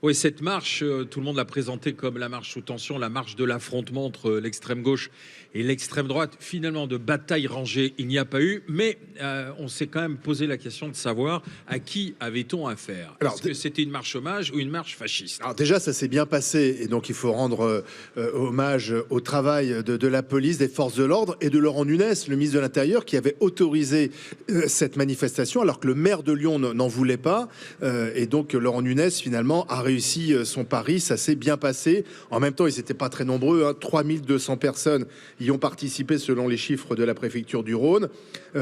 Oui, cette marche, tout le monde l'a présentée comme la marche sous tension, la marche de l'affrontement entre l'extrême gauche et l'extrême droite. Finalement, de bataille rangée, il n'y a pas eu, mais on s'est quand même posé la question de savoir à qui avait-on affaire. Est-ce que c'était une marche hommage ou une marche fasciste? Alors déjà, ça s'est bien passé, et donc il faut rendre hommage au travail de la police, des forces de l'ordre et de Laurent Nunez, le ministre de l'Intérieur, qui avait autorisé cette manifestation, alors que le maire de Lyon n'en voulait pas. Et donc Laurent Nunez, finalement, a réussi son pari, ça s'est bien passé. En même temps, ils n'étaient pas très nombreux, hein, 3200 personnes y ont participé selon les chiffres de la préfecture du Rhône.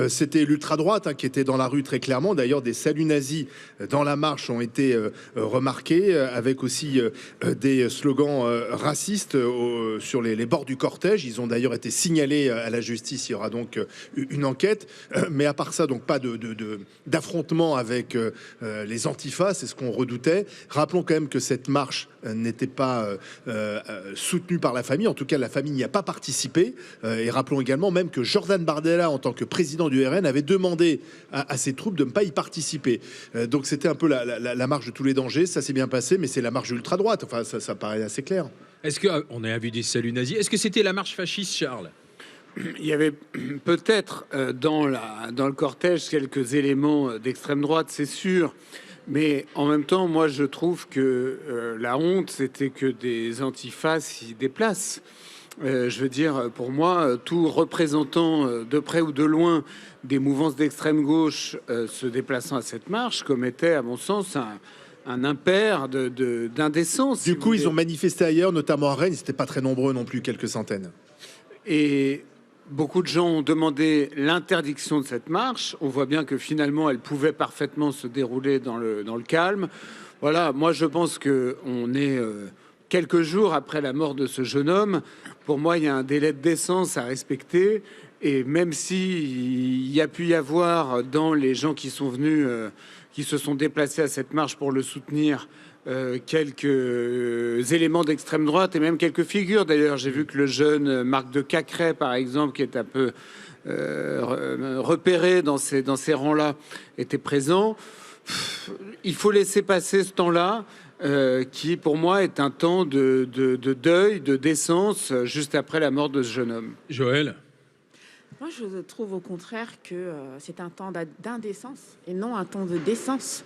C'était l'ultra-droite qui était dans la rue très clairement. D'ailleurs, des saluts nazis dans la marche ont été remarqués, avec aussi des slogans racistes sur les bords du cortège. Ils ont d'ailleurs été signalés à la justice. Il y aura donc une enquête. Mais à part ça, donc pas d'affrontement avec les antifas, c'est ce qu'on redoutait. Rappelons quand même que cette marche n'était pas soutenue par la famille. En tout cas, la famille n'y a pas participé. Et rappelons également même que Jordan Bardella, en tant que président du RN, avait demandé à ses troupes de ne pas y participer. Donc c'était un peu la marche de tous les dangers. Ça s'est bien passé, mais c'est la marche ultra-droite. Enfin, ça paraît assez clair. Est-ce qu'on a vu des saluts nazis? Est-ce que c'était la marche fasciste, Charles? Il y avait peut-être dans le cortège quelques éléments d'extrême droite, c'est sûr. Mais en même temps, moi, je trouve que la honte, c'était que des antifas s'y déplacent. Je veux dire, pour moi, tout représentant de près ou de loin des mouvances d'extrême gauche se déplaçant à cette marche commettait, à mon sens, un impair d'indécence. Du coup, ils ont manifesté ailleurs, notamment à Rennes. Ils n'étaient pas très nombreux non plus, quelques centaines. Et beaucoup de gens ont demandé l'interdiction de cette marche. On voit bien que finalement, elle pouvait parfaitement se dérouler dans le calme. Voilà, moi, je pense qu'on est quelques jours après la mort de ce jeune homme. Pour moi, il y a un délai de décence à respecter. Et même s'il y a pu y avoir dans les gens qui sont venus, qui se sont déplacés à cette marche pour le soutenir, quelques éléments d'extrême droite et même quelques figures. D'ailleurs, j'ai vu que le jeune Marc de Cacré, par exemple, qui est un peu repéré dans ces rangs-là, était présent. Il faut laisser passer ce temps-là, qui, pour moi, est un temps de deuil, de décence, juste après la mort de ce jeune homme. Joël? Moi, je trouve au contraire que c'est un temps d'indécence et non un temps de décence.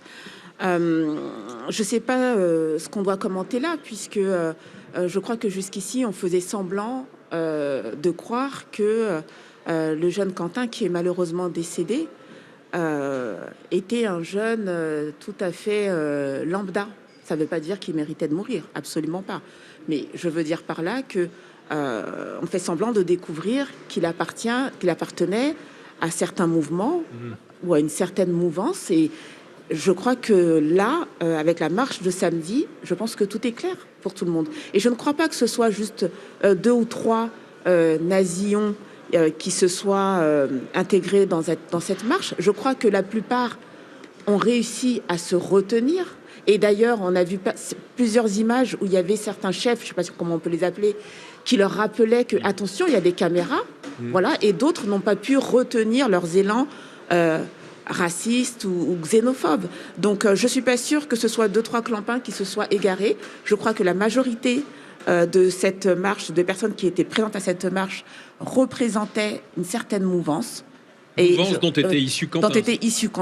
Je ne sais pas ce qu'on doit commenter là, puisque je crois que jusqu'ici, on faisait semblant de croire que le jeune Quentin, qui est malheureusement décédé, était un jeune tout à fait lambda. Ça ne veut pas dire qu'il méritait de mourir, absolument pas. Mais je veux dire par là que on fait semblant de découvrir qu'il appartenait à certains mouvements ou à une certaine mouvance. Et je crois que là, avec la marche de samedi, je pense que tout est clair pour tout le monde. Et je ne crois pas que ce soit juste 2 ou 3 nazillons qui se soient intégrés dans cette marche. Je crois que la plupart ont réussi à se retenir. Et d'ailleurs, on a vu plusieurs images où il y avait certains chefs, je ne sais pas comment on peut les appeler, qui leur rappelaient que, attention, il y a des caméras, voilà, et d'autres n'ont pas pu retenir leurs élans racistes ou xénophobes. Donc, je ne suis pas sûre que ce soit 2-3 clampins qui se soient égarés. Je crois que la majorité de cette marche, de personnes qui étaient présentes à cette marche, représentaient une certaine mouvance. Dont était issu Quentin.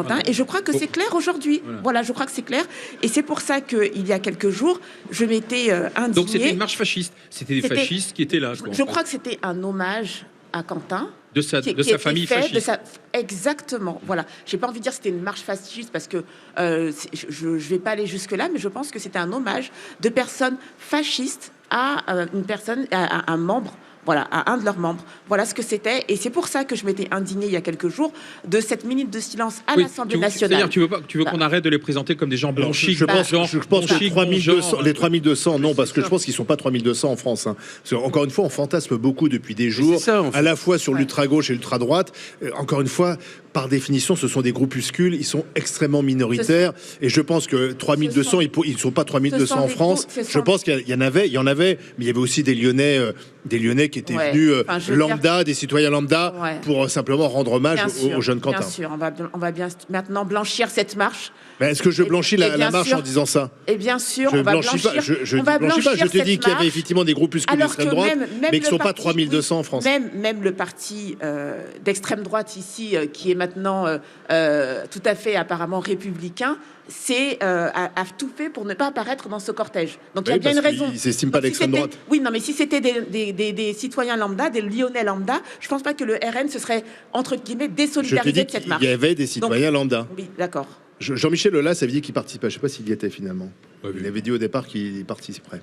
Voilà. Et je crois que c'est clair aujourd'hui. Voilà, je crois que c'est clair. Et c'est pour ça qu'il y a quelques jours, je m'étais indignée. Donc c'était une marche fasciste. C'était des fascistes qui étaient là. Je crois que c'était un hommage à Quentin. De sa famille fasciste. Exactement. Voilà. J'ai pas envie de dire que c'était une marche fasciste parce que je vais pas aller jusque-là, mais je pense que c'était un hommage de personnes fascistes à une personne, à un membre. Voilà, à un de leurs membres. Voilà ce que c'était. Et c'est pour ça que je m'étais indignée il y a quelques jours de cette minute de silence à l'Assemblée nationale. C'est-à-dire, tu veux qu'on arrête de les présenter comme des gens blanchis? Je pense que les 3200, non, parce que je pense qu'ils ne sont pas 3200 en France. Hein. Encore une fois, on fantasme beaucoup depuis des jours, à la fois sur l'ultra-gauche et l'ultra-droite. Encore une fois, par définition, ce sont des groupuscules, ils sont extrêmement minoritaires. Et je pense que 3200, ils ne sont pas 3200 en France. Je pense qu'il y en avait, mais il y avait aussi des Lyonnais qui étaient venus lambda, des citoyens lambda, pour simplement rendre hommage au jeune Quentin. Bien sûr, on va bien maintenant blanchir cette marche. Mais est-ce que je blanchis la marche en disant ça? Et bien sûr, on va blanchir. Je te dis qu'il y avait effectivement des groupuscules d'extrême droite, mais qui ne sont pas 3200 en France. Même le parti d'extrême droite ici, qui est maintenant tout à fait apparemment républicain, a tout fait pour ne pas apparaître dans ce cortège. Donc il y a bien une raison. Ils s'estiment pas d'extrême droite. Oui, non, mais si c'était des citoyens lambda, des Lyonnais lambda, je pense pas que le RN se serait entre guillemets désolidarisé de cette marche. Il y avait des citoyens lambda. Oui, d'accord. Jean-Michel Aulas avait dit qu'il participait. Je ne sais pas s'il y était finalement. Il avait dit au départ qu'il participerait.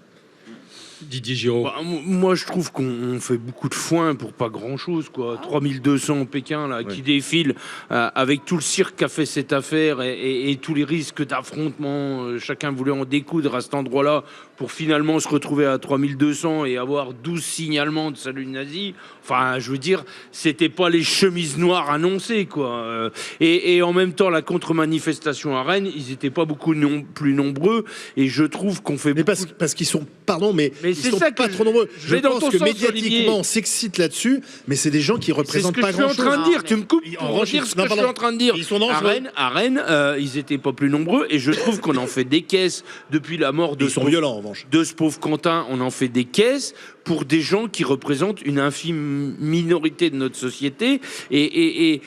Didier Giraud. Moi, je trouve qu'on fait beaucoup de foin pour pas grand-chose, quoi. 3200 Pékin, là, qui défilent avec tout le cirque qu'a fait cette affaire et tous les risques d'affrontement. Chacun voulait en découdre à cet endroit-là pour finalement se retrouver à 3200 et avoir 12 signalements de salut nazi. Enfin, je veux dire, c'était pas les chemises noires annoncées, quoi. Et en même temps, la contre-manifestation à Rennes, ils étaient pas beaucoup plus nombreux. Et je trouve qu'on fait beaucoup... parce qu'ils sont... Pardon, mais ils sont pas trop nombreux. Je pense que médiatiquement, on s'excite là-dessus, mais c'est des gens qui représentent pas grand-chose. C'est ce que je suis en train de dire. Tu me coupes pour dire ce que je suis en train de dire. Ils sont dangereux. À Rennes, ils étaient pas plus nombreux. Et je trouve qu'on en fait des caisses depuis la mort de... Ils sont violents, en revanche. De ce pauvre Quentin, on en fait des caisses pour des gens qui représentent une infime minorité de notre société. Et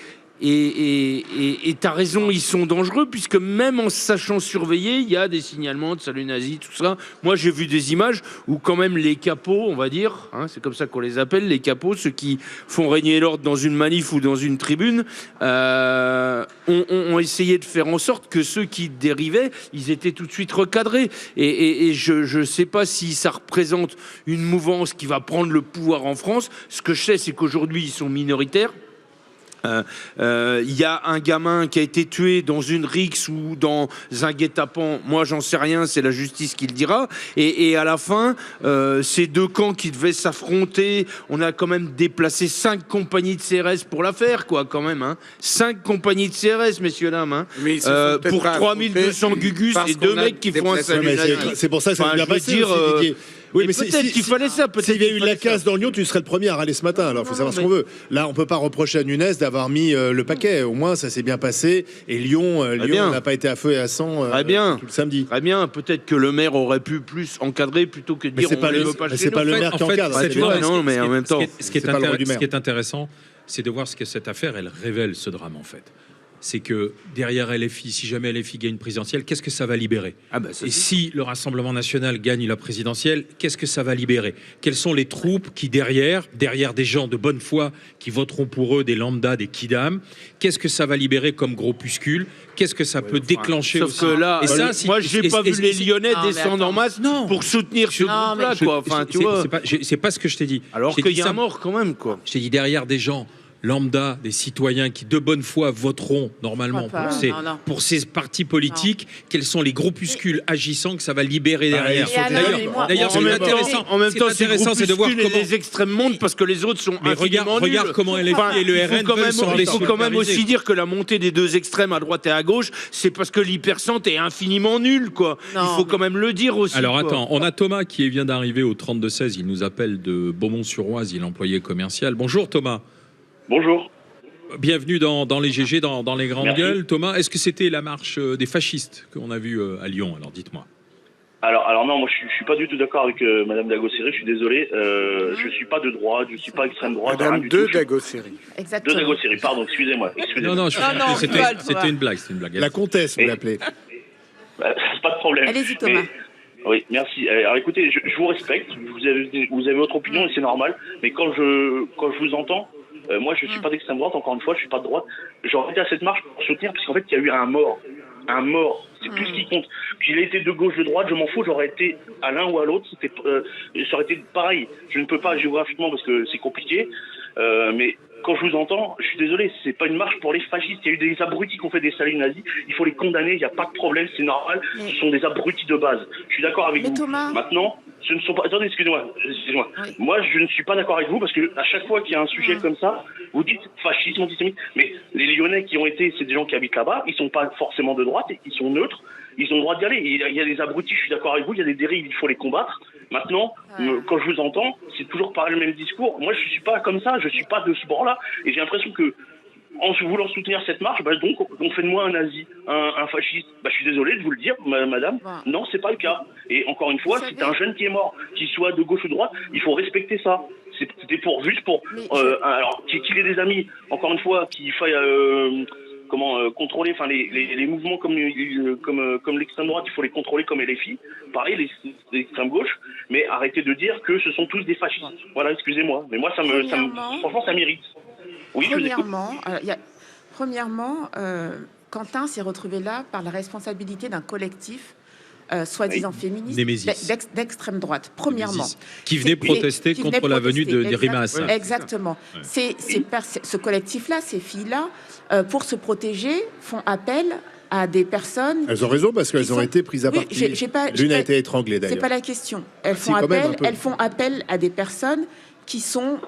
t'as raison, ils sont dangereux, puisque même en sachant surveiller, il y a des signalements de salut nazi, tout ça. Moi, j'ai vu des images où quand même les capots, on va dire, hein, c'est comme ça qu'on les appelle, les capots, ceux qui font régner l'ordre dans une manif ou dans une tribune, ont essayé de faire en sorte que ceux qui dérivaient, ils étaient tout de suite recadrés. Et je sais pas si ça représente une mouvance qui va prendre le pouvoir en France. Ce que je sais, c'est qu'aujourd'hui, ils sont minoritaires. Y a un gamin qui a été tué dans une rixe ou dans un guet-apens. Moi, j'en sais rien, c'est la justice qui le dira. Et à la fin, ces deux camps qui devaient s'affronter, on a quand même déplacé 5 compagnies de CRS pour l'affaire, quoi, quand même. Hein. 5 compagnies de CRS, messieurs, dames. Hein. Pour 3200 gugus et 2 mecs qui font un salut nazi. C'est pour ça que ça va bien passer. Oui, mais peut-être qu'il fallait ça. S'il y avait eu la casse dans Lyon, tu serais le premier à râler ce matin. Alors, il faut savoir ce qu'on veut. Là, on peut pas reprocher à Nunez d'avoir mis le paquet. Au moins, ça s'est bien passé. Et Lyon n'a pas été à feu et à sang tout le samedi. Très bien. Peut-être que le maire aurait pu plus encadrer plutôt que de dire on ne veut pas chez nous. C'est pas le maire qui encadre. Non, mais en même temps, ce qui est intéressant, c'est de voir ce que cette affaire, elle révèle, ce drame, en fait. C'est que derrière LFI, si jamais LFI gagne présidentielle, qu'est-ce que ça va libérer? Et si le Rassemblement national gagne la présidentielle, qu'est-ce que ça va libérer? Quelles sont les troupes qui derrière des gens de bonne foi qui voteront pour eux, des lambda, des kidam, qu'est-ce que ça va libérer comme groupuscule? Qu'est-ce que ça peut déclencher sauf aussi? Que là, et ça, moi, j'ai pas vu les Lyonnais descendre en masse pour soutenir ce groupe-là, quoi. Enfin, tu vois. C'est pas ce que je t'ai dit. Alors qu'il y a un mort quand même, quoi. Je t'ai dit derrière des gens lambda, des citoyens qui de bonne foi voteront normalement pour ces partis politiques, quels sont les groupuscules agissants que ça va libérer derrière. D'ailleurs, en même temps, c'est intéressant, c'est de voir comment les extrêmes montent parce que les autres sont infiniment nuls. Regarde comment LFI et le RN il faut quand même aussi dire que la montée des deux extrêmes à droite et à gauche, c'est parce que l'hypercentre est infiniment nul, quoi. Il faut quand même le dire aussi. Alors attends, on a Thomas qui vient d'arriver au 32-16, il nous appelle de Beaumont-sur-Oise, il est employé commercial. Bonjour Thomas. Bonjour. Bienvenue dans les GG, dans les grandes gueules. Thomas, est-ce que c'était la marche des fascistes qu'on a vue à Lyon? Alors dites-moi. Alors non, moi je suis pas du tout d'accord avec Madame Dagosséry, je suis désolé. Je suis pas de droite, je suis pas extrême droite. Madame de Dagosséry. Exactement. De Dagosséry, pardon, excusez-moi. Non, c'était une blague. La comtesse, vous l'appelez. Pas de problème. Allez-y Thomas. Oui, merci. Alors écoutez, je vous respecte, vous avez votre opinion et c'est normal, mais quand je vous entends, moi je suis pas d'extrême droite, encore une fois, je suis pas de droite, j'aurais été à cette marche pour soutenir, parce qu'en fait il y a eu un mort, c'est tout ce qui compte. Qu'il ait été de gauche, de droite, je m'en fous, j'aurais été à l'un ou à l'autre, ça aurait été pareil. Je ne peux pas géographiquement parce que c'est compliqué, mais quand je vous entends, je suis désolé, c'est pas une marche pour les fascistes. Il y a eu des abrutis qui ont fait des saluts nazis. Il faut les condamner, il n'y a pas de problème, c'est normal. Ce sont des abrutis de base. Je suis d'accord avec vous. Thomas... Maintenant, ce ne sont pas. Attendez, excusez-moi. Oui. Moi, je ne suis pas d'accord avec vous parce que à chaque fois qu'il y a un sujet comme ça, vous dites fascisme, antisémite. Mais les Lyonnais qui ont été, c'est des gens qui habitent là-bas. Ils sont pas forcément de droite, ils sont neutres. Ils ont le droit d'y aller. Il y a des abrutis, je suis d'accord avec vous. Il y a des dérives, il faut les combattre. Maintenant, quand je vous entends, c'est toujours pareil le même discours. Moi, je suis pas comme ça, je suis pas de ce bord-là, et j'ai l'impression que en voulant soutenir cette marche, donc on fait de moi un nazi, un fasciste. Je suis désolé de vous le dire, madame. Non, c'est pas le cas. Et encore une fois, c'est un jeune qui est mort, qu'il soit de gauche ou de droite, il faut respecter ça. C'était juste pour alors qu'il ait des amis. Encore une fois, qu'il faille contrôler, enfin les mouvements comme l'extrême droite, il faut les contrôler comme LFI. Pareil, l'extrême gauche, mais arrêtez de dire que ce sont tous des fascistes. Voilà, excusez-moi, mais moi franchement ça m'irrite. Oui, premièrement, Quentin s'est retrouvé là par la responsabilité d'un collectif soi-disant féministe d'extrême droite. Premièrement, qui venait protester contre la venue de Rima Hassan. Exactement. Ouais. Ce collectif-là, ces filles-là, pour se protéger, font appel à des personnes. Elles ont raison parce qu'elles ont été prises à partie. L'une a été étranglée d'ailleurs. C'est pas la question. Elles font appel à des personnes qui sont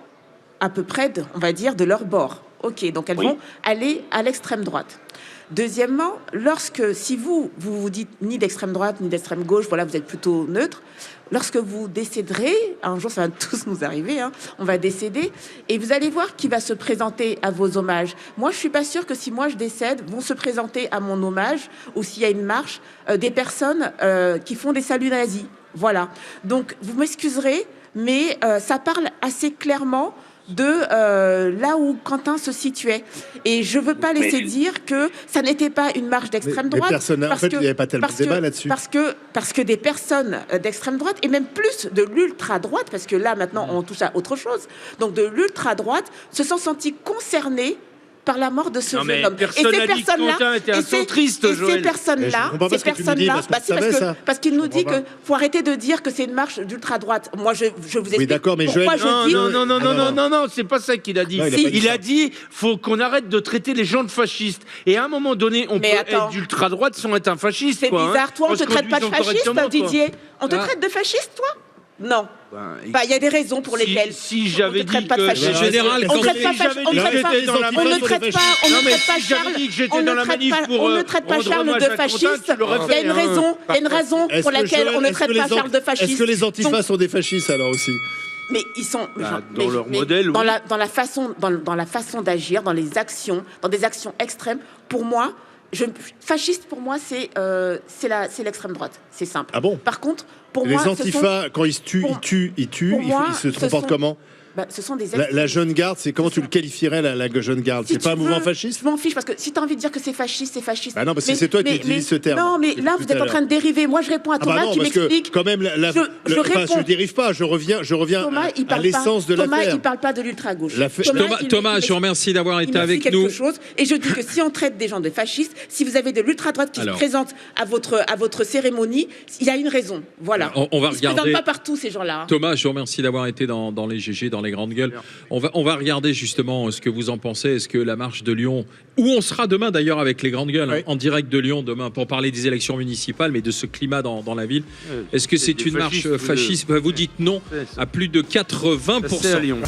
à peu près, on va dire, de leur bord. Ok, donc elles vont aller à l'extrême droite. Deuxièmement, si vous dites ni d'extrême droite ni d'extrême gauche, voilà, vous êtes plutôt neutre. Lorsque vous décéderez, un jour ça va tous nous arriver, on va décéder, et vous allez voir qui va se présenter à vos hommages. Moi, je suis pas sûre que si moi je décède, vont se présenter à mon hommage, ou s'il y a une marche, des personnes qui font des saluts nazis. Voilà. Donc, vous m'excuserez, mais ça parle assez clairement de là où Quentin se situait. Et je veux pas laisser dire que ça n'était pas une marche d'extrême droite. Il n'y avait pas tellement de débat là-dessus. Parce que des personnes d'extrême droite, et même plus de l'ultra-droite, parce que là, maintenant, on touche à autre chose, donc de l'ultra-droite, se sont sentis concernés par la mort de ce jeune homme. Et ces personnes-là, parce qu'il nous dit que faut arrêter de dire que c'est une marche d'ultra droite. Moi, je vous explique. Oui, d'accord, mais pourquoi je dis. Non, c'est pas ça qu'il a dit. Il a dit, faut qu'on arrête de traiter les gens de fascistes. Et à un moment donné, on peut être d'ultra droite sans être un fasciste. C'est bizarre, toi, on te traite pas de fasciste, Didier. On te traite de fasciste, toi? Non. Il y a des raisons pour lesquelles si j'avais dit que en général, on ne traite pas Charles de fasciste. Il y a une raison pour laquelle on ne traite pas Charles de fasciste. Est-ce que les antifas sont des fascistes alors aussi? Mais ils sont dans leur modèle, dans la façon d'agir, dans des actions extrêmes. Pour moi, fasciste pour moi c'est l'extrême droite. C'est simple. Ah bon? Par contre, pour les moi, antifas, quand ils se tuent, ils se comportent comment? Ce sont des la jeune garde, c'est comment tu le qualifierais, la jeune garde? C'est pas un mouvement fasciste? Je m'en fiche, parce que si tu as envie de dire que c'est fasciste, c'est fasciste. Ah non, parce que c'est toi qui utilises ce terme. Non, mais là, vous êtes en train de dériver. Moi, je réponds à Thomas qui m'explique. Quand même, je dérive pas, je reviens à l'essence de l'affaire. Thomas, il parle pas de l'ultra-gauche. Thomas, je vous remercie d'avoir été avec nous. Et je dis que si on traite des gens de fascistes, si vous avez de l'ultra-droite qui se présente à votre cérémonie, il y a une raison. Voilà. On va regarder. Ils se présentent pas partout, ces gens-là. Thomas, je vous remercie d'avoir été dans les GG, dans les grandes gueules. On va regarder justement ce que vous en pensez. Est-ce que la marche de Lyon, où on sera demain d'ailleurs avec les grandes gueules, en direct de Lyon demain pour parler des élections municipales, mais de ce climat dans la ville, est-ce que c'est une marche fasciste? Vous dites non à plus de 80%. à Lyon.